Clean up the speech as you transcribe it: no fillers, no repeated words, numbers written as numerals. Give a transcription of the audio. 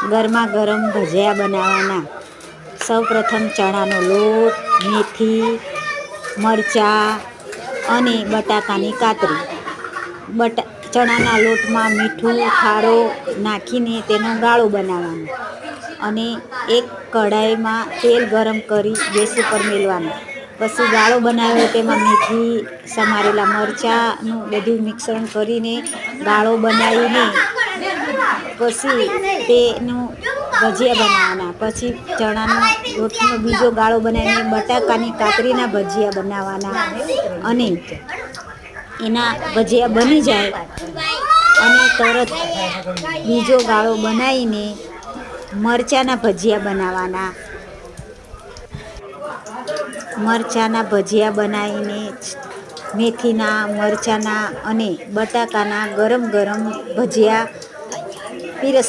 ગરમા ગરમ ભજીયા બનાવવાના. સૌપ્રથમ ચણાનો લોટ, મેથી, મરચાં અને બટાકાની કાતરી. ચણાના લોટમાં મીઠું, ખારો નાખીને તેનો ગાળો બનાવવાનો અને એક કઢાઈમાં તેલ ગરમ કરી ગેસ ઉપર મેળવાનો. પછી ગાળો બનાવ્યો તેમાં મેથી, સમારેલા મરચાંનું બધું મિશ્રણ કરીને ગાળો બનાવીને પછી તેનું ભજીયા બનાવવાના. પછી ચણાનો લોટનો બીજો ગાળો બનાવીને બટાકાની કાતરીના ભજીયા બનાવવાના અને એના ભજીયા બની જાય અને તરત બીજો ગાળો બનાવીને મરચાંના ભજીયા બનાવવાના. મરચાંના ભજીયા બનાવીને મેથીના, મરચાંના અને બટાકાના ગરમ ગરમ ભજીયા પીરસ